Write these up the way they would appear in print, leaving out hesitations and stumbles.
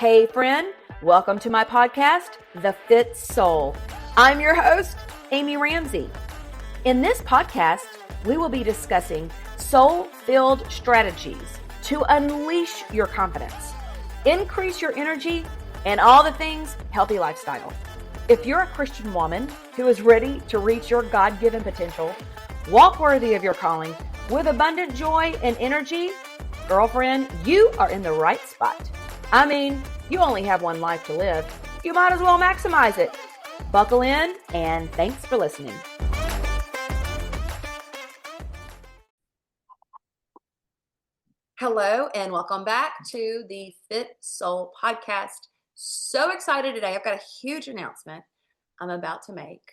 Hey friend, welcome to my podcast, The Fit Soul. I'm your host, Amy Ramsey. In this podcast, we will be discussing soul-filled strategies to unleash your confidence, increase your energy, and all the things healthy lifestyle. If you're a Christian woman who is ready to reach your God-given potential, walk worthy of your calling with abundant joy and energy, girlfriend, you are in the right spot. I mean, you only have one life to live. You might as well maximize it. Buckle in, and thanks for listening. Hello, and welcome back to the Fit Soul podcast. So excited today. I've got a huge announcement I'm about to make.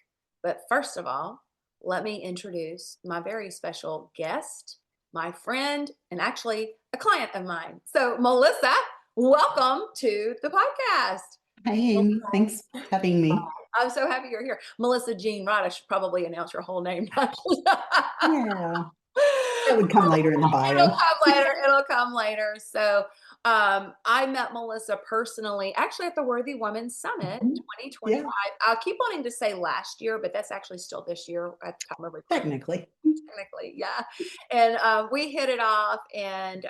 But first of all, let me introduce my very special guest, my friend, and actually a client of mine. So, Melissa, welcome to the podcast. Hi, Amy. Thanks for having me. I'm so happy you're here. Melissa Jean Wright. I should probably announce your whole name. Yeah, that would come later in the bio. It'll come later. So I met Melissa personally, actually at the Worthy Women Summit 2025. Yeah. I'll keep wanting to say last year, but that's actually still this year at the time of recording. Technically, yeah. And we hit it off, and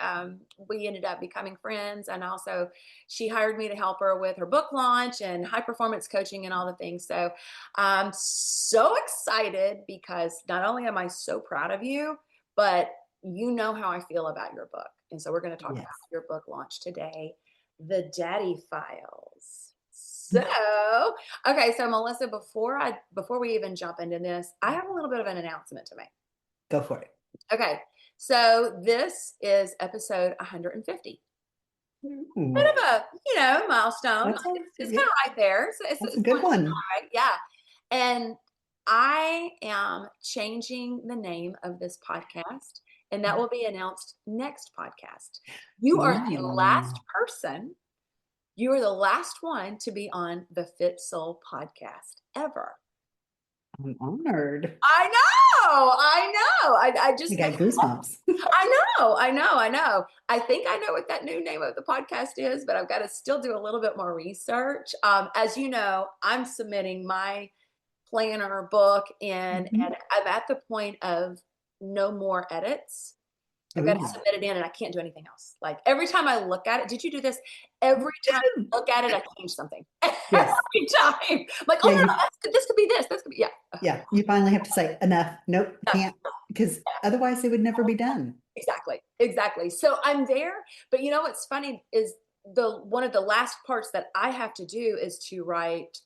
we ended up becoming friends. And also, she hired me to help her with her book launch and high performance coaching and all the things. So I'm so excited because not only am I so proud of you, but you know how I feel about your book. And so we're going to talk about your book launch today, The Daddy Files. So, okay. So Melissa, before we even jump into this, I have a little bit of an announcement to make. Go for it. Okay. So this is episode 150. Bit of a, milestone. It's kind of right there. So it's a good one. Right? Yeah. And I am changing the name of this podcast, and that will be announced next podcast. You are the last person. You are the last one to be on the Fit Soul podcast ever. I'm honored. I know. I just got goosebumps. I know. I think I know what that new name of the podcast is, but I've got to still do a little bit more research. As you know, I'm submitting my planner book and I'm at the point of no more edits. I've got to submit it in, and I can't do anything else. Like every time I look at it, did you do this? Every time I look at it, I change something. Yes. Every time. Like, this could be this. This could be, Yeah. You finally have to say enough. Nope, can't, because otherwise it would never be done. Exactly. So I'm there, but you know what's funny is one of the last parts that I have to do is to write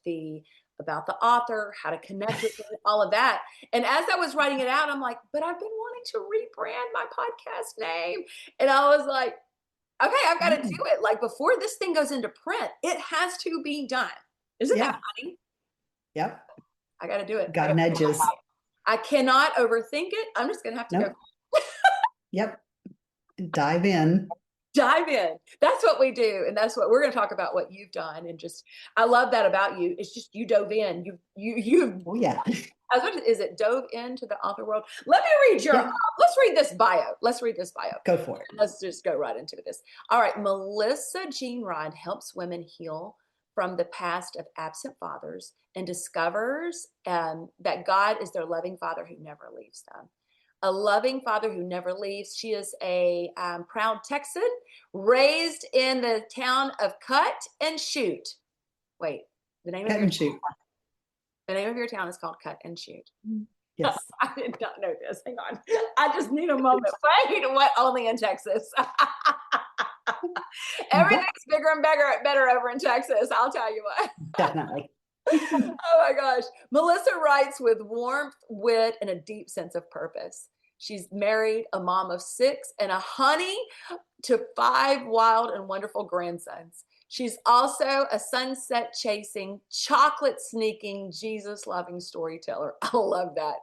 about the author, how to connect with it, all of that. And as I was writing it out, I'm like, but I've been wanting to rebrand my podcast name. And I was like, okay, I've got to do it. Like before this thing goes into print, it has to be done. Isn't that funny? Yep. I got to do it. Got nudges. I cannot overthink it. I'm just going to have to go. Yep. Dive in. That's what we do. And that's what we're going to talk about, what you've done. And just, I love that about you. It's just, you dove in, you. Oh yeah. Is it dove into the author world? Let me read let's read this bio. Go for it. Let's just go right into this. All right. Melissa Jean Wright helps women heal from the past of absent fathers and discovers that God is their loving father who never leaves them. A loving father who never leaves. She is a proud Texan raised in the town of Cut and Shoot. Wait, the name of your town is called Cut and Shoot. Yes. I did not know this. Hang on. I just need a moment. Wait, what? Only in Texas. Everything's bigger and better over in Texas. I'll tell you what. Definitely. Oh my gosh. Melissa writes with warmth, wit, and a deep sense of purpose. She's married, a mom of 6, and a honey to 5 wild and wonderful grandsons. She's also a sunset chasing, chocolate sneaking, Jesus loving storyteller. I love that.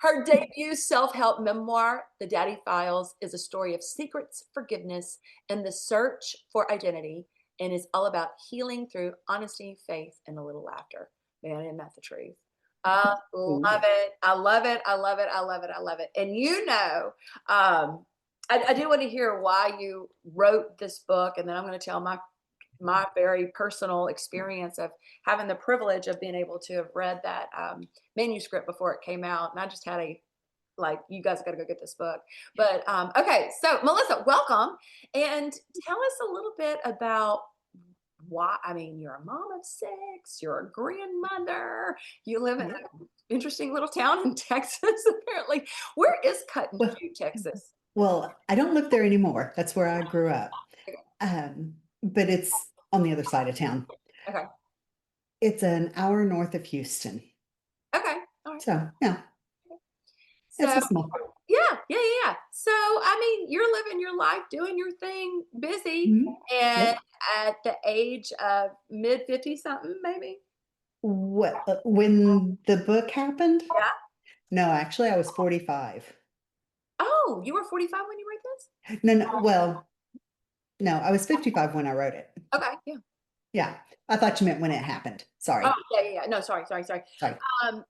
Her debut self-help memoir, The Daddy Files, is a story of secrets, forgiveness, and the search for identity, and is all about healing through honesty, faith, and a little laughter. Man, isn't that the truth? I love it. I love it. And I do want to hear why you wrote this book, and then I'm going to tell my my very personal experience of having the privilege of being able to have read that manuscript before it came out, and I just had a like, you guys got to go get this book. But okay, so Melissa, welcome, and tell us a little bit about why. I mean, you're a mom of six, you're a grandmother, you live in Yeah. an interesting little town in Texas. Apparently, where is Cotton Well, Shoe, Texas? I don't live there anymore. That's where I grew up. Okay, But it's on the other side of town. okay, It's an hour north of Houston. okay, all right. So, yeah, it's So a small. yeah, yeah, yeah, yeah. So I mean, you're living your life, doing your thing, busy, Mhm. and Yep. at the age of mid 50 something, maybe. When the book happened? Yeah. No, actually, I was 45. Oh, you were 45 when you wrote this? No, no, well, no, I was 55 when I wrote it. Okay, yeah. Yeah, I thought you meant when it happened. Oh, Sorry. yeah, yeah, yeah. No, sorry, sorry, sorry. Sorry.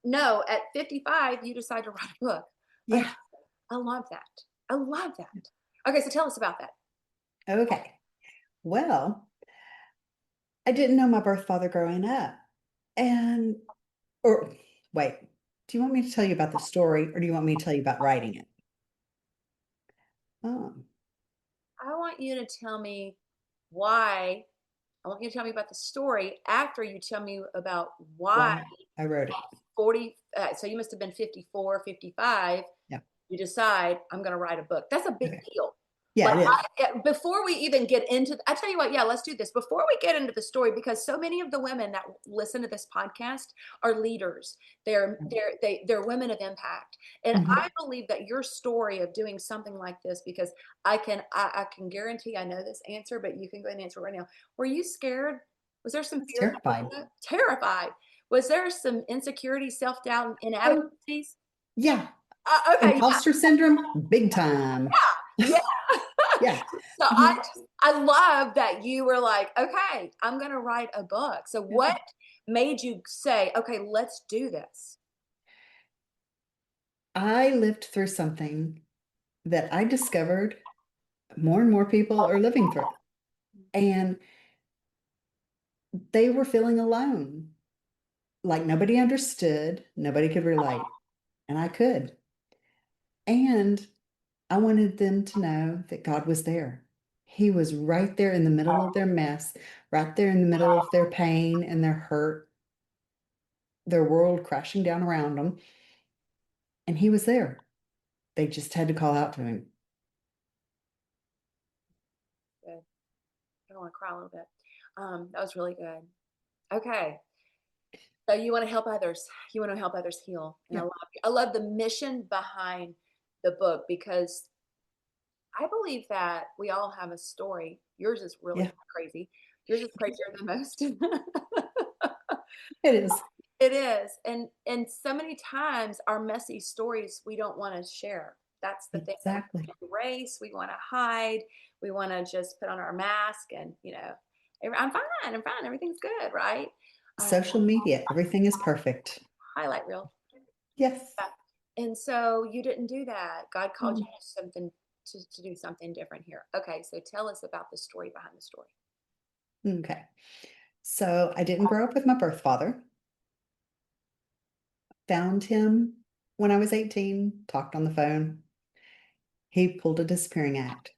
No, at 55, you decide to write a book. Okay, Yeah. I love that. I love that. Okay, so tell us about that. Okay. Well, I didn't know my birth father growing up. And, or wait, do you want me to tell you about the story or do you want me to tell you about writing it? Oh, I want you to tell me why. I want you to tell me about the story after you tell me about why why I wrote it. 40, so you must have been 54, 55. Yeah. You decide, I'm going to write a book. That's a big Okay. deal. Yeah, Like, it is. before we even get into, I tell you what, yeah, let's do this. Before we get into the story, because so many of the women that listen to this podcast are leaders. They're women of impact. And Mhm. I believe that your story of doing something like this, because I can guarantee I know this answer, but you can go ahead and answer right now. Were you scared? Was there I some was fear? terrified. Terrified. Was there some insecurity, self-doubt, and Oh, inadequacies? yeah. Okay, yeah, Imposter syndrome, big time. yeah. Yeah. So Mhm. I love that you were like, okay, I'm gonna write a book. So Yeah. what made you say, okay, let's do this? I lived through something that I discovered more and more people are living through. And they were feeling alone, like nobody understood, nobody could relate, and I could. And I wanted them to know that God was there. He was right there in the middle of their mess, right there in the middle of their pain and their hurt, their world crashing down around them. And He was there. They just had to call out to Him. Good. I want to cry a little bit. That was really good. Okay. So you want to help others. You want to help others heal. And Yeah. I love the mission behind the book because I believe that we all have a story. Yours is really Yeah, crazy. Yours is crazier than most. it is. It is. And so many times our messy stories we don't want to share. That's the thing. We Exactly. erase, we want to hide, we want to just put on our mask and, I'm fine, I'm fine, everything's good, right? Uh, Social media, everything is perfect. Highlight reel. Yes. Yeah. And so you didn't do that. God called you Mhm. to something to do something different here. Okay, so tell us about the story behind the story. Okay. So I didn't grow up with my birth father. Found him when I was 18, talked on the phone. He pulled a disappearing act.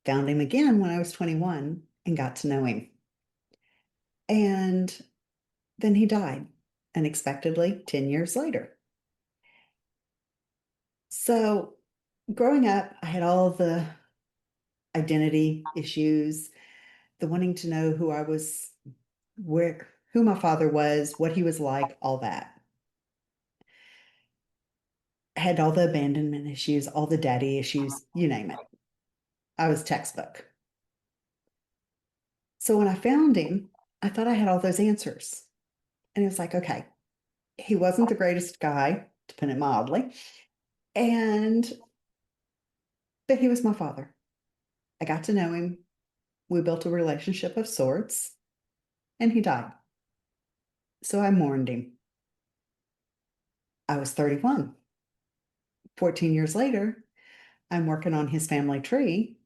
Found him again when I was 21 and got to know him. And then he died unexpectedly 10 years later. So growing up, I had all the identity issues, the wanting to know who I was, who my father was, what he was like, all that. I had all the abandonment issues, all the daddy issues, you name it. I was textbook. So when I found him, I thought I had all those answers. And it was like, okay, he wasn't the greatest guy, to put it mildly. And, but he was my father. I got to know him. We built a relationship of sorts, and he died. So I mourned him. I was 31. 14 years later, I'm working on his family tree,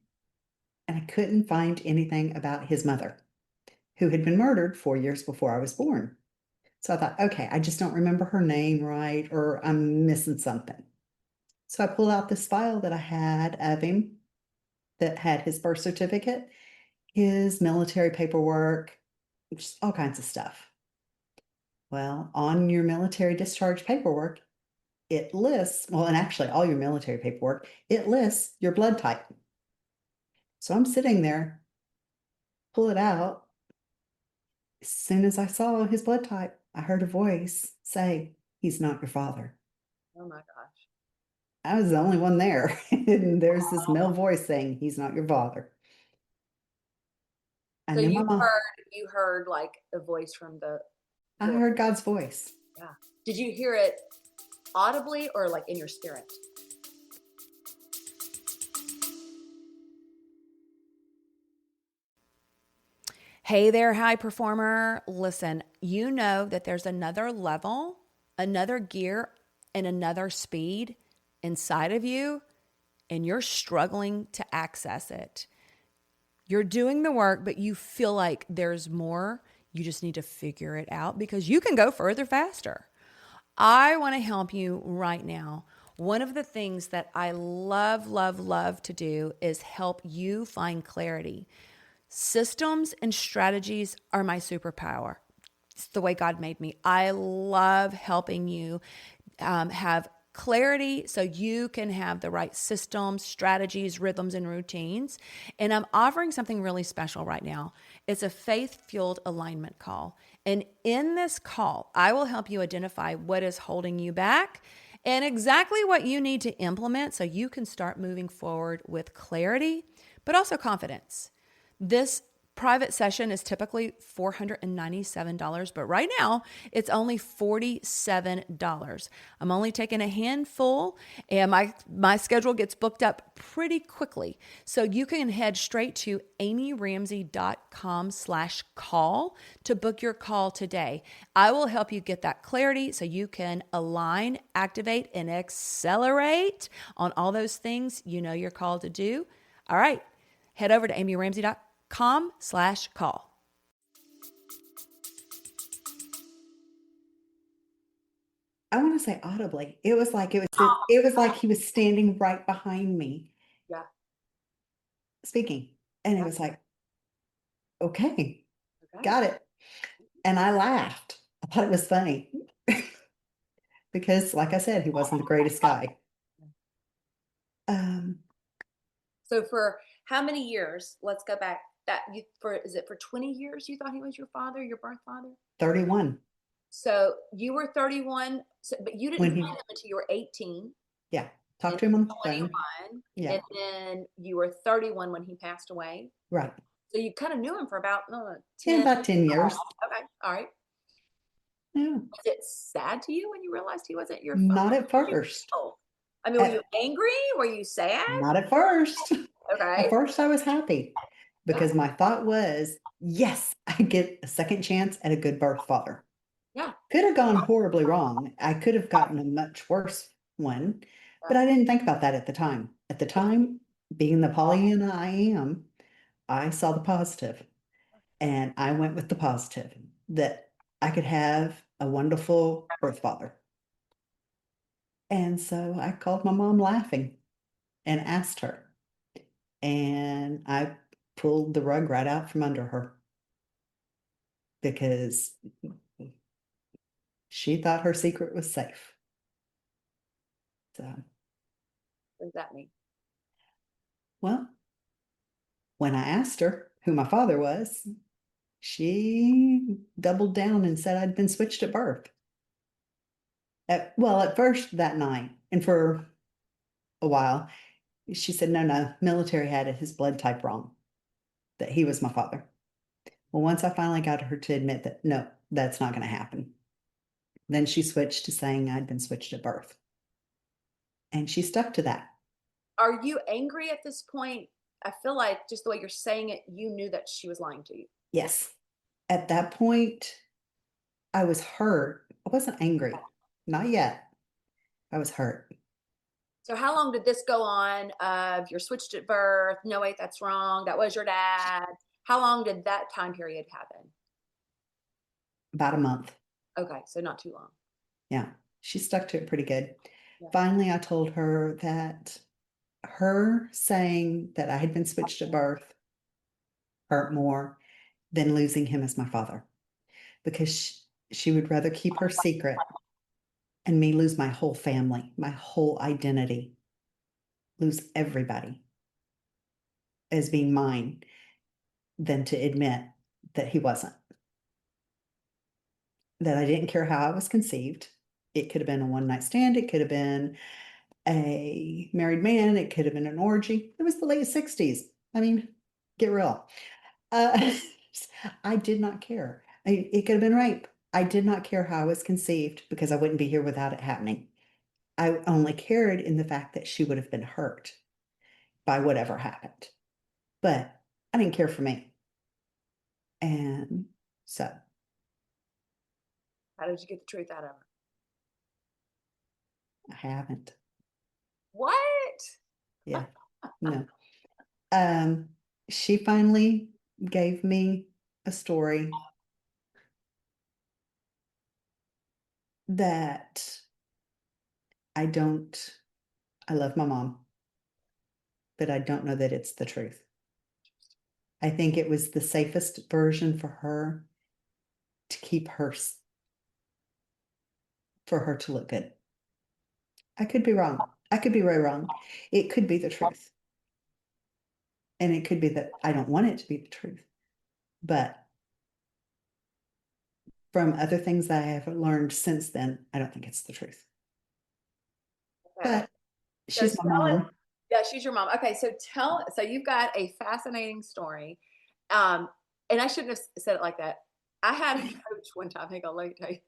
and I couldn't find anything about his mother. who had been murdered 4 years before I was born. So I thought, okay, I just don't remember her name right, or I'm missing something. So I pulled out this file that I had of him that had his birth certificate, his military paperwork, just all kinds of stuff. Well, on your military discharge paperwork, it lists, well, and actually all your military paperwork, it lists your blood type. So I'm sitting there, pull it out. As soon as I saw his blood type, I heard a voice say, "He's not your father." Oh my gosh. I was the only one there. And there's this male voice saying, "He's not your father." I So knew my mom. you heard like a voice from I the heard God's voice. yeah. Did you hear it audibly or like in your spirit? Hey there, high performer. Listen, you know that there's another level, another gear, and another speed inside of you, and you're struggling to access it. You're doing the work, but you feel like there's more. You just need to figure it out because you can go further faster. I want to help you right now. One of the things that I love, love, love to do is help you find clarity. Systems and strategies are my superpower. It's the way God made me. I love helping you have clarity so you can have the right systems, strategies, rhythms, and routines. And I'm offering something really special right now. It's a faith fueled alignment call. And in this call, I will help you identify what is holding you back and exactly what you need to implement so you can start moving forward with clarity, but also confidence. This private session is typically $497, but right now it's only $47. I'm only taking a handful, and my schedule gets booked up pretty quickly. So you can head straight to amyramsey.com/call to book your call today. I will help you get that clarity so you can align, activate, and accelerate on all those things you know you're called to do. All right, head over to amyramsey.com/call. I want to say audibly. It was like he was standing right behind me Yeah. speaking. And it Yeah. was like, okay, Okay. got it. And I laughed. I thought it was funny. Because like I said, he wasn't the greatest guy. Um, So for how many years? Let's go back. That you for is it for 20 years you thought he was your father, your birth father? 31 So you were 31, but you didn't when find he, him until you were 18 yeah, and talked to him on the phone. 21, Yeah, and then you were 31 when he passed away. right. So you kind of knew him for about Yeah, 10. about 10 years. Okay, all right. Yeah, Was it sad to you when you realized he wasn't your father? not at How did you first. feel? I mean, were you At, angry? Were you sad? not at first. At Okay. first, I was happy Good. because my thought was, yes, I get a second chance at a good birth father. Yeah. Could have gone horribly wrong. I could have gotten a much worse one, but Yeah. I didn't think about that at the time. At the time, being the Pollyanna I am, I saw the positive and I went with the positive that I could have a wonderful birth father. And so I called my mom laughing and asked her, and I pulled the rug right out from under her because she thought her secret was safe. So, What does that mean? well, when I asked her who my father was, she doubled down and said I'd been switched at birth. At first that night, and for a while, she said, no, no, military had his blood type wrong, that he was my father. Well, once I finally got her to admit that, no, that's not going to happen, then she switched to saying I'd been switched at birth. And she stuck to that. Are you angry at this point? I feel like just the way you're saying it, you knew that she was lying to you. Yes. At that point, I was hurt. I wasn't angry. Not yet. I was hurt. So how long did this go on of you're switched at birth? No, wait, that's wrong. That was your dad. How long did that time period happen? About a month. Okay, so not too long. Yeah. She stuck to it pretty good. Yeah. Finally, I told her that her saying that I had been switched at birth hurt more than losing him as my father, because she would rather keep her secret and me lose my whole family, my whole identity, lose everybody as being mine, than to admit that he wasn't. That I didn't care how I was conceived. It could have been a one night stand. It could have been a married man. It could have been an orgy. It was the late 60s. I mean, get real. Uh, I did not care. It could have been rape. I did not care how I was conceived because I wouldn't be here without it happening. I only cared in the fact that she would have been hurt by whatever happened. But I didn't care for me. And so How did you get the truth out of her? I haven't. What? Yeah. No. She finally gave me a story that I love my mom, but I don't know that it's the truth. I think it was the safest version for her to keep for her to look good. I could be wrong. I could be very wrong. It could be the truth. And it could be that I don't want it to be the truth. But from other things that I have learned since then, I don't think it's the truth. Okay. But she's So my mom. Yeah, she's your mom. Okay, so you've got a fascinating story. And I shouldn't have said it like that. I had a coach one time. Hang on, let me tell you.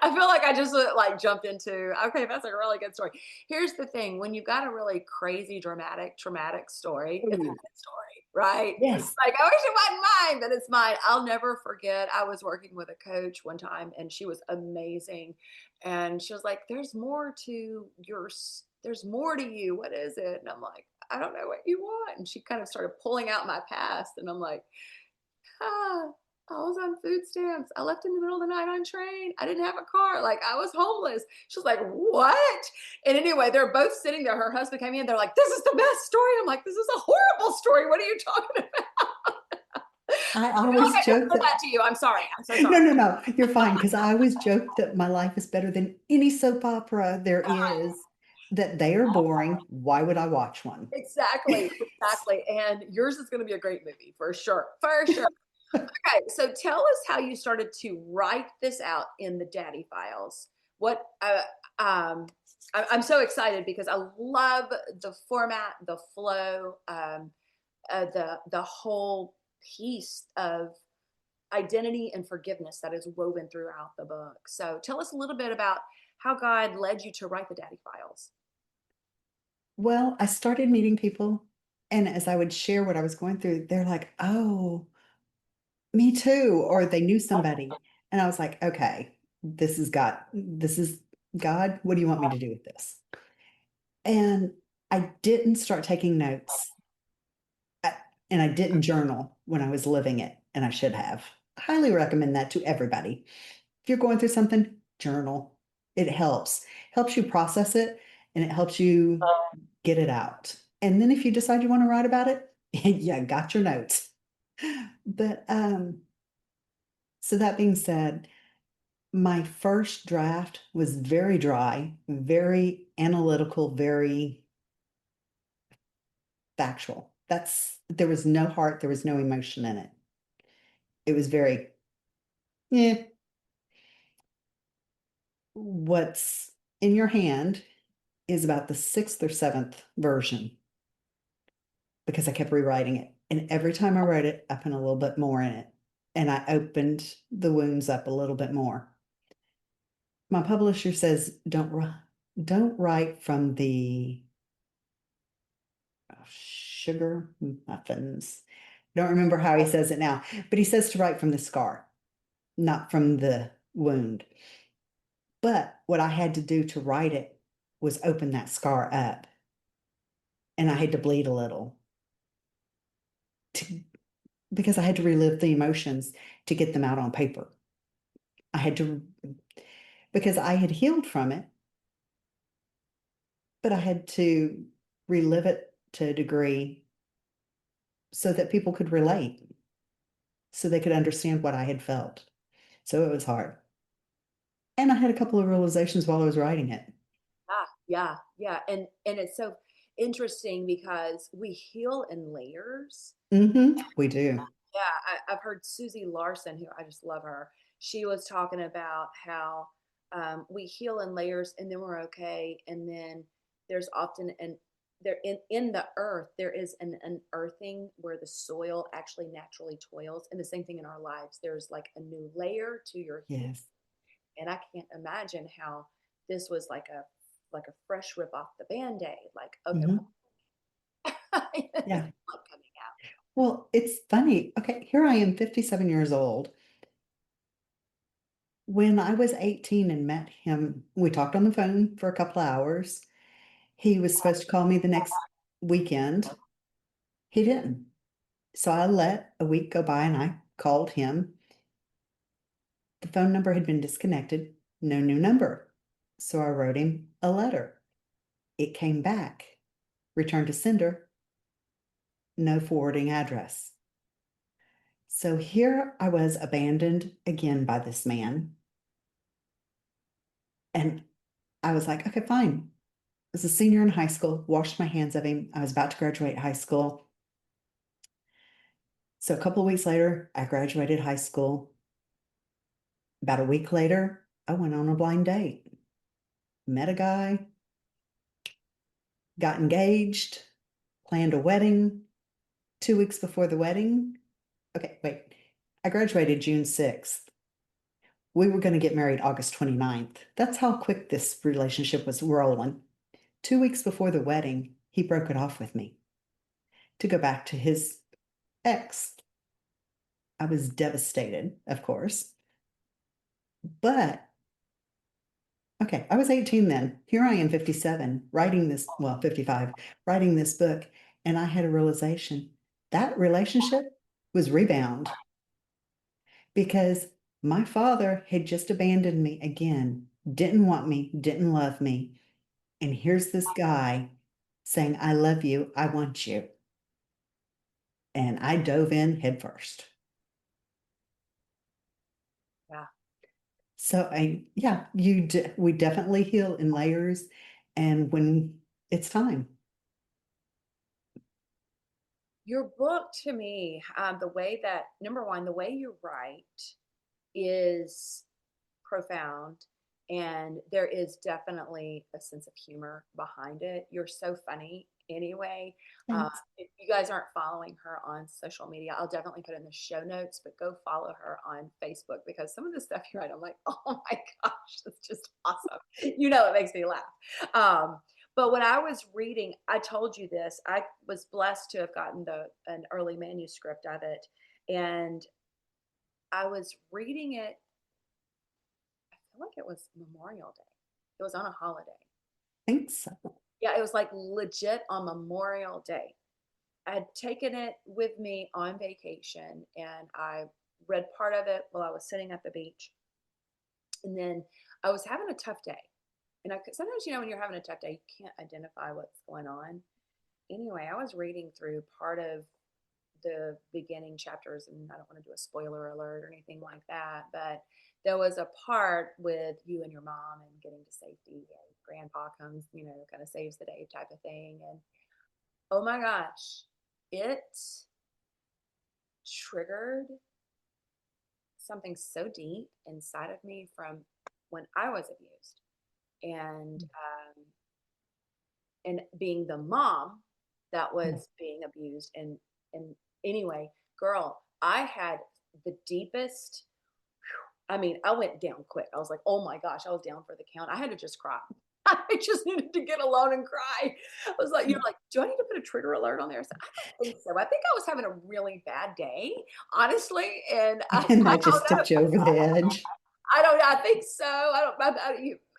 I feel like I just like jumped into, okay, that's a really good story. Here's the thing, when you've got a really crazy, dramatic, traumatic story, it's a Ooh. good story, right? Yes. Like, I wish it wasn't mine, but it's mine. I'll never forget. I was working with a coach one time and she was amazing. And she was like, there's more to you. What is it? And I'm like, I don't know what you want. And she kind of started pulling out my past. And I'm like, ah, I was on food stamps. I left in the middle of the night on train. I didn't have a car. Like, I was homeless. She was like, what? And anyway, they're both sitting there. Her husband came in. They're like, this is the best story. I'm like, this is a horrible story. What are you talking about? I I feel always like I just joke said that. that to you. I'm sorry. I'm so No, sorry. no, you're fine. Because I always joke that my life is better than any soap opera there is, that they are boring. Why would I watch one? Exactly. Exactly. And yours is going to be a great movie for sure. For sure. Okay, so tell us how you started to write this out in the Daddy Files. What I'm so excited because I love the format, the flow, the whole piece of identity and forgiveness that is woven throughout the book. So tell us a little bit about how God led you to write the Daddy Files. Well, I started meeting people, and as I would share what I was going through, they're like, oh, me too. Or they knew somebody. And I was like, okay, this is God. This is God. What do you want me to do with this? And I didn't start taking notes. And I didn't journal when I was living it, and I should have. Highly recommend that to everybody. If you're going through something, journal. It helps you process it, and it helps you get it out. And then if you decide you want to write about it, yeah, got your notes. But so that being said, my first draft was very dry, very analytical, very factual. There was no heart, there was no emotion in it. It was very, yeah. What's in your hand is about the sixth or seventh version because I kept rewriting it. And every time I wrote it, I put a little bit more in it. And I opened the wounds up a little bit more. My publisher says, don't write from the sugar muffins. Don't remember how he says it now, but he says to write from the scar, not from the wound. But what I had to do to write it was open that scar up. And I had to bleed a little to because I had to relive the emotions to get them out on paper. I had to, because I had healed from it, but I had to relive it to a degree so that people could relate, so they could understand what I had felt. So it was hard. And I had a couple of realizations while I was writing it. Yeah. And it's so interesting because we heal in layers. We do. Yeah, I've heard Susie Larson, who I just love her. She was talking about how we heal in layers and then we're okay. And then there's often in the earth, there is an unearthing where the soil actually naturally toils. And the same thing in our lives. There's like a new layer to your healing. Yes. And I can't imagine how this was like a fresh rip off the band-aid. Like, okay, Mhm. it's Yeah. blood coming out. Well, it's funny. Okay, here I am, 57 years old. When I was 18 and met him, we talked on the phone for a couple of hours. He was supposed to call me the next weekend. He didn't. So I let a week go by and I called him. The phone number had been disconnected, no new number. So I wrote him a letter. It came back, returned to sender, no forwarding address. So here I was abandoned again by this man. And I was like, okay, fine. I was a senior in high school, washed my hands of him. I was about to graduate high school. So a couple of weeks later, I graduated high school. About a week later, I went on a blind date, met a guy, got engaged, planned a wedding. 2 weeks before the wedding, okay, wait, I graduated June 6th. We were going to get married August 29th. That's how quick this relationship was rolling. 2 weeks before the wedding, he broke it off with me to go back to his ex. I was devastated, of course. But okay, I was 18 then. Here I am, 57, writing this, well, 55, writing this book. And I had a realization that relationship was rebound because my father had just abandoned me again, didn't want me, didn't love me. And here's this guy saying, I love you, I want you. And I dove in headfirst. Yeah. So yeah, we definitely heal in layers and when it's time. Your book to me, the way that number one, the way you write is profound, and there is definitely a sense of humor behind it. You're so funny anyway. Thanks. If you guys aren't following her on social media, I'll definitely put it in the show notes, but go follow her on Facebook because some of the stuff you write, I'm like, oh my gosh, that's just awesome. You know, it makes me laugh. But when I was reading, I told you this, I was blessed to have gotten an early manuscript of it. And I was reading it, I feel like it was Memorial Day. It was on a holiday. Thanks. So. Yeah, it was like legit on Memorial Day. I had taken it with me on vacation and I read part of it while I was sitting at the beach. And then I was having a tough day. And sometimes, when you're having a tough day, you can't identify what's going on. Anyway, I was reading through part of the beginning chapters, and I don't want to do a spoiler alert or anything like that, but there was a part with you and your mom and getting to safety, and grandpa comes, kind of saves the day type of thing. And oh my gosh, it triggered something so deep inside of me from when I was abused. And being the mom that was being abused. And anyway, girl, I had the deepest, I mean, I went down quick. I was like, oh my gosh, I was down for the count. I had to just cry. I just needed to get alone and cry. I was like, like, do I need to put a trigger alert on there? I said, I don't think so. I think I was having a really bad day, honestly. And And I that just don't know. tipped you over the edge. I think so.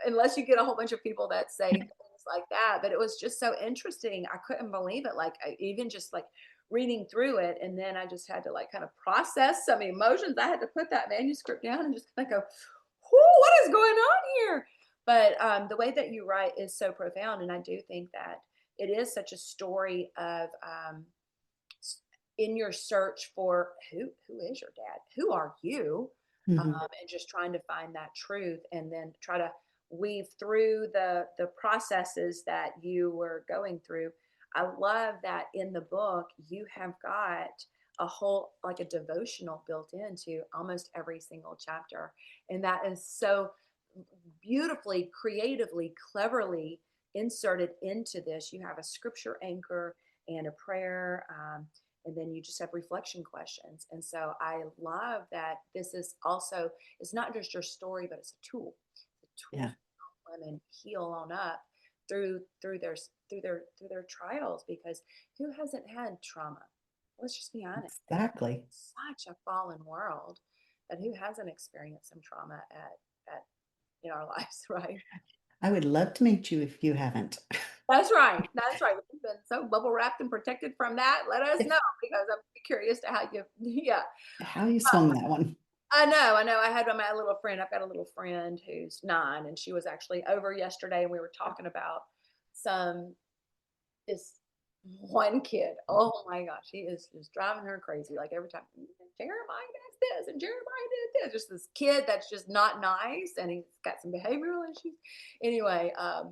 Unless you get a whole bunch of people that say things like that. But it was just so interesting. I couldn't believe it. Like, even just like reading through it, and then I just had to like kind of process some emotions. I had to put that manuscript down and just kind of go, "Whoo, what is going on here?" But the way that you write is so profound, and I do think that it is such a story of in your search for who is your dad, who are you, Mhm. and just trying to find that truth, and then try to weave through the processes that you were going through. I love that in the book you have got a whole like a devotional built into almost every single chapter, and that is so beautifully, creatively, cleverly inserted into this. You have a scripture anchor and a prayer, and then you just have reflection questions. And so I love that this is also, it's not just your story, but it's a tool. It's a tool Yeah, to help women heal on up through their trials, because who hasn't had trauma? Let's just be honest. exactly. It's such a fallen world that who hasn't experienced some trauma at in our lives, right? I would love to meet you if you haven't. That's right. That's right. We've been so bubble wrapped and protected from that. Let us Yes. know, because I'm curious to how you, yeah. How you swung that one. I know. I know. I had my little friend. I've got a little friend who's 9, and she was actually over yesterday, and we were talking about some this one kid. Oh my gosh, he is just driving her crazy. Like every time, Jeremiah does this and Jeremiah did this. Just this kid that's just not nice, and he's got some behavioral issues. Anyway, I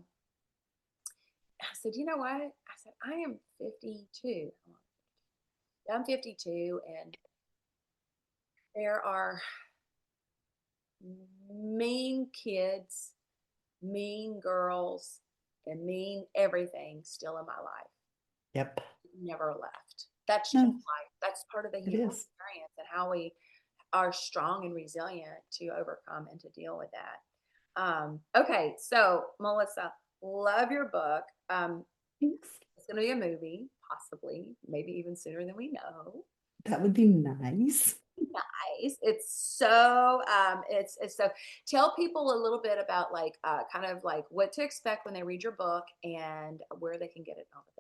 said, you know what? I said, I am 52. I'm 52, and there are mean kids, mean girls, and mean everything still in my life. Yep. Never left. That's just No, life. That's part of the it human is. experience, and how we are strong and resilient to overcome and to deal with that. Okay, so Melissa, love your book. Thanks. It's going to be a movie, possibly, maybe even sooner than we know. That would be nice. Nice. It's so it's so, tell people a little bit about like kind of like what to expect when they read your book, and where they can get it and all the things.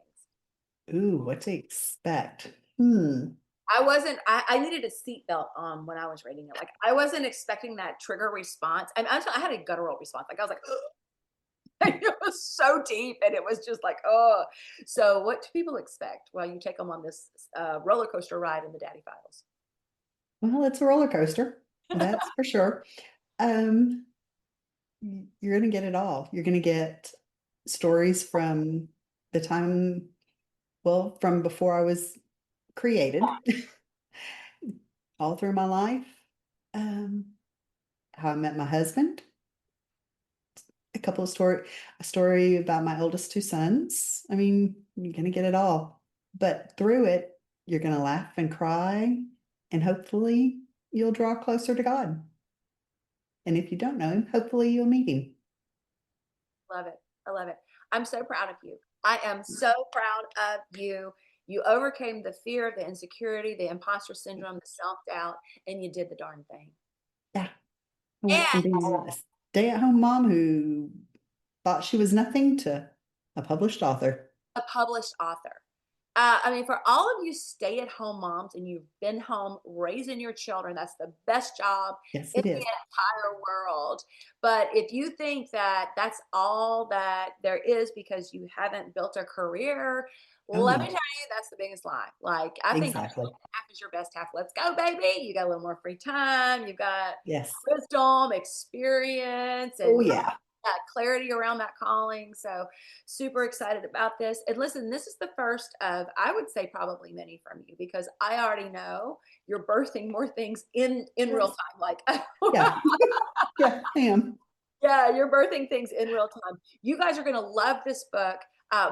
Ooh, what to expect? I needed a seatbelt on when I was reading it. Like I wasn't expecting that trigger response. I had a guttural response. Like I was like, it was so deep, and it was just like, oh. So what do people expect while you take them on this roller coaster ride in the Daddy Files? Well, it's a roller coaster, that's for sure. Um, you're going to get it all. You're going to get stories from the time, well, from before I was created, all through my life. Um, how I met my husband, a story about my oldest 2 sons. I mean, you're going to get it all. But through it, you're going to laugh and cry, and hopefully you'll draw closer to God. And if you don't know him, hopefully you'll meet him. Love it. I love it. I'm so proud of you. I am so proud of you. You overcame the fear, the insecurity, the imposter syndrome, the self doubt, and you did the darn thing. Yeah. I went from And being a stay-at-home mom who thought she was nothing to a published author. a published author. I mean, for all of you stay at home moms, and you've been home raising your children, that's the best job Yes, in it the is. entire world. But if you think that that's all that there is because you haven't built a career, Oh, let me no, tell you, that's the biggest lie. Like, I think exactly. half is your best half. Let's go, baby. You got a little more free time. You've got Yes. wisdom, experience, Oh, and yeah. clarity around that calling. So super excited about this. And listen, this is the first of, I would say, probably many from you, because I already know you're birthing more things in real Yes. time. Like, Yeah. Yeah, I am. yeah, you're birthing things in real time. You guys are going to love this book.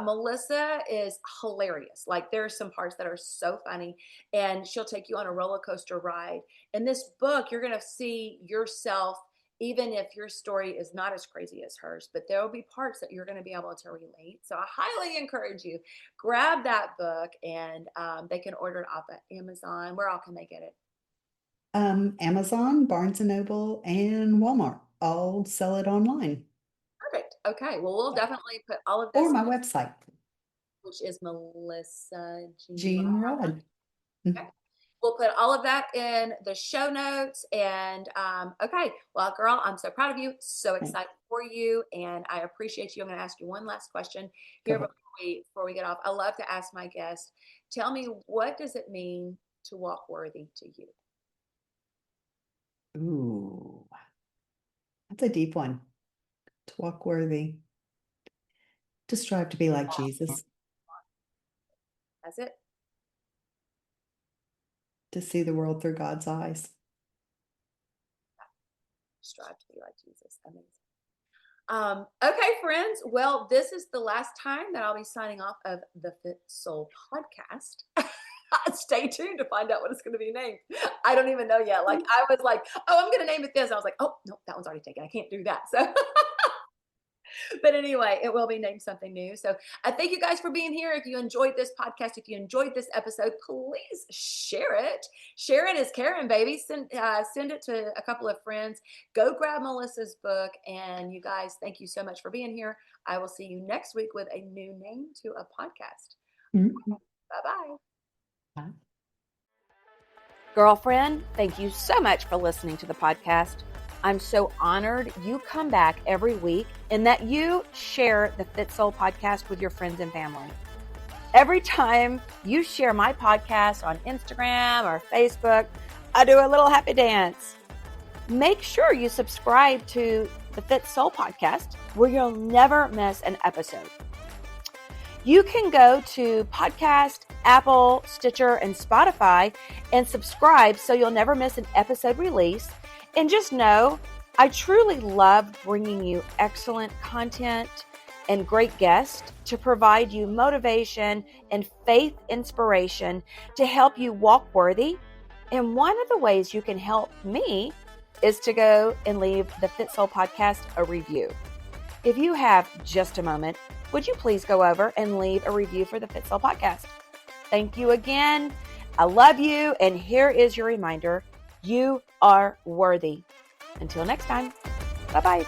Melissa is hilarious. Like, there are some parts that are so funny, and she'll take you on a roller coaster ride. In this book, you're going to see yourself, even if your story is not as crazy as hers, but there will be parts that you're going to be able to relate. So I highly encourage you, grab that book, and they can order it off of Amazon. Where all can they get it? Amazon, Barnes and Noble, and Walmart all sell it online, Perfect. Okay. Well, we'll definitely put all of or this. my website. which is Melissa Jean Rudd. Okay. We'll put all of that in the show notes. And okay, well, girl, I'm so proud of you. So excited for you. And I appreciate you. I'm going to ask you one last question here before we get off. I love to ask my guests, tell me, what does it mean to walk worthy to you? Ooh, that's a deep one. To walk worthy. To strive to be like Jesus. That's it. To see the world through God's eyes. Strive to be like Jesus. Amazing. Okay, friends. Well, this is the last time that I'll be signing off of the Fit Soul podcast. Stay tuned to find out what it's going to be named. I don't even know yet. Like, I was like, oh, I'm going to name it this. I was like, oh, no, that one's already taken. I can't do that. So but anyway, it will be named something new. So I thank you guys for being here. If you enjoyed this podcast, if you enjoyed this episode, please share it. Share it as Karen, baby. Send it to a couple of friends. Go grab Melissa's book. And you guys, thank you so much for being here. I will see you next week with a new name to a podcast. Bye-bye. Bye. Girlfriend, thank you so much for listening to the podcast. I'm so honored you come back every week and that you share the Fit Soul podcast with your friends and family. Every time you share my podcast on Instagram or Facebook, I do a little happy dance. Make sure you subscribe to the Fit Soul podcast where you'll never miss an episode. You can go to Podcast, Apple, Stitcher, and Spotify and subscribe so you'll never miss an episode release. And just know, I truly love bringing you excellent content and great guests to provide you motivation and faith inspiration to help you walk worthy. And one of the ways you can help me is to go and leave the Fit Soul podcast a review. If you have just a moment, would you please go over and leave a review for the Fit Soul podcast? Thank you again. I love you. And here is your reminder. You are worthy. Until next time, bye-bye.